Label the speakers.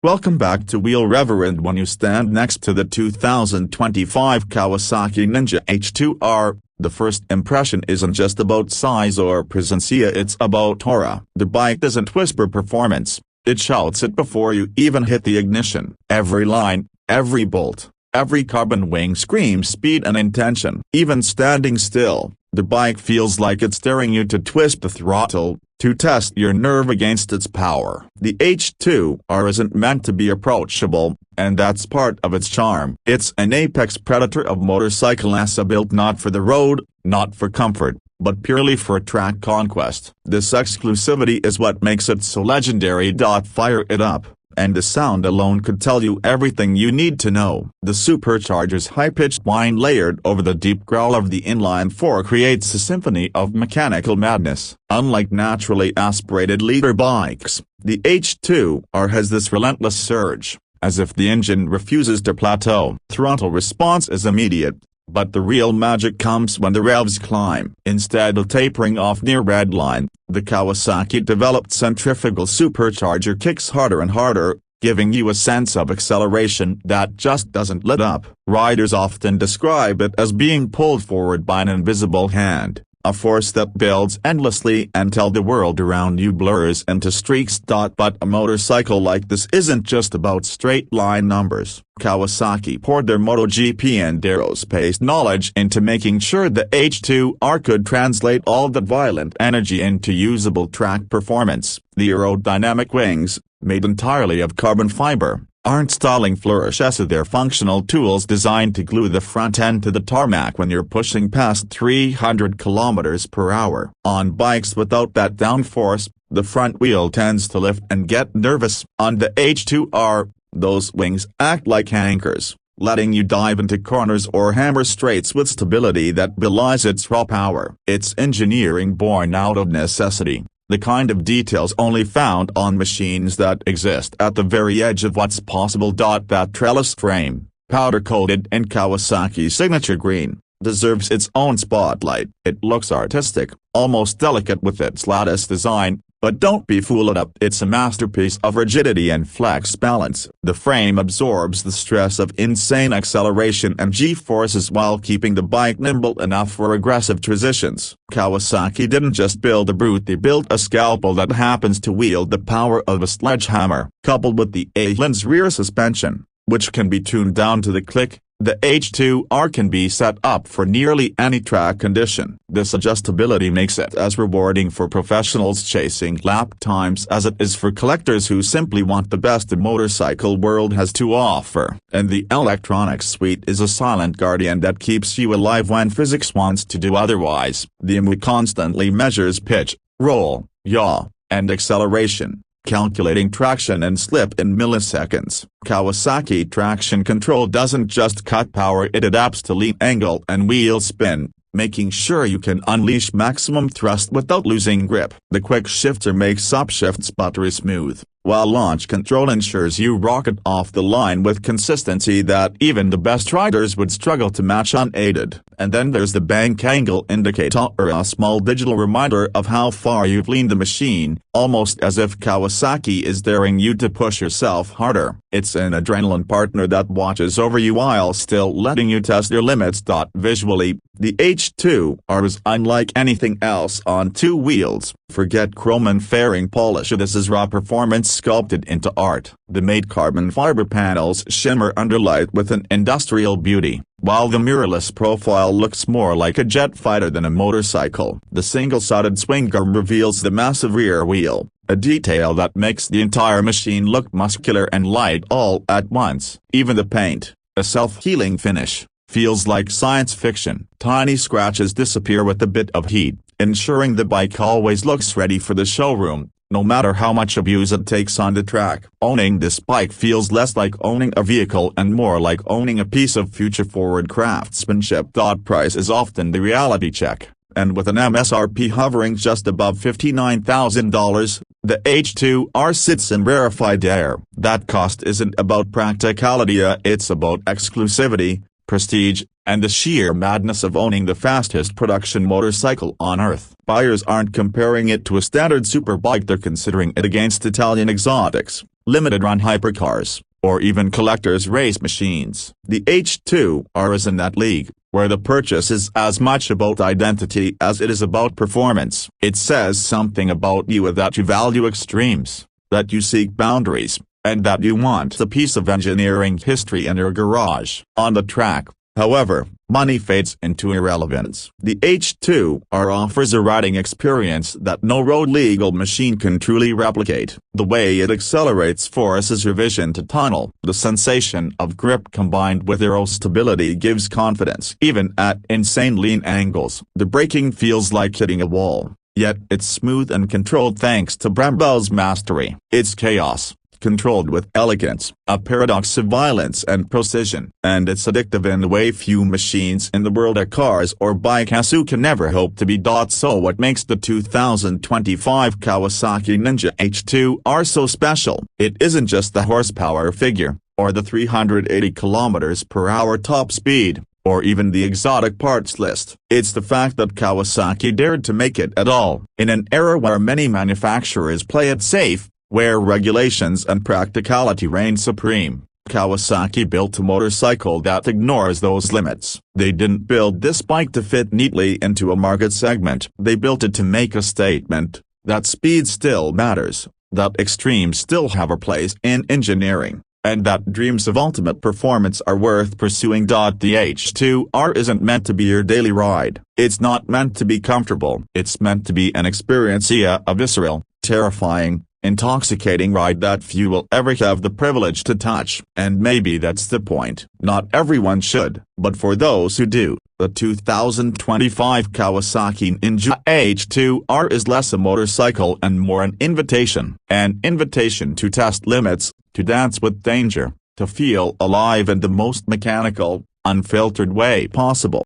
Speaker 1: Welcome back to Wheel Reverend. When you stand next to the 2025 Kawasaki Ninja H2R, the first impression isn't just about size or presence, it's about aura. The bike doesn't whisper performance, it shouts it before you even hit the ignition. Every line, every bolt, every carbon wing screams speed and intention. Even standing still, the bike feels like it's daring you to twist the throttle, to test your nerve against its power. The H2R isn't meant to be approachable, and that's part of its charm. It's an apex predator of motorcycles, built not for the road, not for comfort, but purely for track conquest. This exclusivity is what makes it so legendary. Fire it up, and the sound alone could tell you everything you need to know. The Supercharger's high-pitched whine layered over the deep growl of the inline-4 creates a symphony of mechanical madness. Unlike naturally aspirated leader bikes, the H2R has this relentless surge, as if the engine refuses to plateau. Throttle response is immediate, but the real magic comes when the revs climb. Instead of tapering off near redline, the Kawasaki-developed centrifugal supercharger kicks harder and harder, giving you a sense of acceleration that just doesn't let up. Riders often describe it as being pulled forward by an invisible hand, a force that builds endlessly until the world around you blurs into streaks. But a motorcycle like this isn't just about straight-line numbers. Kawasaki poured their MotoGP and aerospace knowledge into making sure the H2R could translate all that violent energy into usable track performance. The aerodynamic wings, made entirely of carbon fiber, aren't styling flourishes, they're functional tools designed to glue the front end to the tarmac when you're pushing past 300 km per hour. On bikes without that downforce, the front wheel tends to lift and get nervous. On the H2R, those wings act like anchors, letting you dive into corners or hammer straights with stability that belies its raw power. It's engineering born out of necessity, the kind of details only found on machines that exist at the very edge of what's possible. That trellis frame, powder-coated in Kawasaki's signature green, deserves its own spotlight. It looks artistic, almost delicate with its lattice design, but don't be fooled up. It's a masterpiece of rigidity and flex balance. The frame absorbs the stress of insane acceleration and G-forces while keeping the bike nimble enough for aggressive transitions. Kawasaki didn't just build a brute, they built a scalpel that happens to wield the power of a sledgehammer. Coupled with the A-Lens rear suspension, which can be tuned down to the click, the H2R can be set up for nearly any track condition. This adjustability makes it as rewarding for professionals chasing lap times as it is for collectors who simply want the best the motorcycle world has to offer. And the electronics suite is a silent guardian that keeps you alive when physics wants to do otherwise. The EMU constantly measures pitch, roll, yaw, and acceleration, calculating traction and slip in milliseconds. Kawasaki Traction Control doesn't just cut power, it adapts to lean angle and wheel spin, making sure you can unleash maximum thrust without losing grip. The quick shifter makes upshifts buttery smooth, while launch control ensures you rocket off the line with consistency that even the best riders would struggle to match unaided. And then there's the bank angle indicator, a small digital reminder of how far you've leaned the machine, almost as if Kawasaki is daring you to push yourself harder. It's an adrenaline partner that watches over you while still letting you test your limits. Visually, the H2R is unlike anything else on two wheels. Forget chrome and fairing polish, this is raw performance sculpted into art. The made carbon fiber panels shimmer under light with an industrial beauty, while the mirrorless profile looks more like a jet fighter than a motorcycle. The single-sided swing arm reveals the massive rear wheel, a detail that makes the entire machine look muscular and light all at once. Even the paint, a self-healing finish, feels like science fiction. Tiny scratches disappear with a bit of heat, ensuring the bike always looks ready for the showroom, no matter how much abuse it takes on the track. Owning this bike feels less like owning a vehicle and more like owning a piece of future-forward craftsmanship. Price is often the reality check, and with an MSRP hovering just above $59,000, the H2R sits in rarefied air. That cost isn't about practicality, it's about exclusivity, prestige, and the sheer madness of owning the fastest production motorcycle on Earth. Buyers aren't comparing it to a standard superbike, they're considering it against Italian exotics, limited-run hypercars, or even collector's race machines. The H2R is in that league, where the purchase is as much about identity as it is about performance. It says something about you that you value extremes, that you seek boundaries, and that you want a piece of engineering history in your garage. On the track, however, money fades into irrelevance. The H2R offers a riding experience that no road-legal machine can truly replicate. The way it accelerates forces your vision to tunnel. The sensation of grip combined with aero stability gives confidence. Even at insane lean angles, the braking feels like hitting a wall. Yet it's smooth and controlled thanks to Brembo's mastery. It's chaos, controlled with elegance, a paradox of violence and precision, and it's addictive in a way few machines in the world of cars or bikes can never hope to be. So what makes the 2025 Kawasaki Ninja H2R so special? It isn't just the horsepower figure, or the 380 km/h top speed, or even the exotic parts list. It's the fact that Kawasaki dared to make it at all. In an era where many manufacturers play it safe, where regulations and practicality reign supreme, Kawasaki built a motorcycle that ignores those limits. They didn't build this bike to fit neatly into a market segment. They built it to make a statement, that speed still matters, that extremes still have a place in engineering, and that dreams of ultimate performance are worth pursuing. The H2R isn't meant to be your daily ride. It's not meant to be comfortable. It's meant to be an experience, a visceral, terrifying, intoxicating ride that few will ever have the privilege to touch. And maybe that's the point. Not everyone should, but for those who do, the 2025 Kawasaki Ninja H2R is less a motorcycle and more an invitation. An invitation to test limits, to dance with danger, to feel alive in the most mechanical, unfiltered way possible.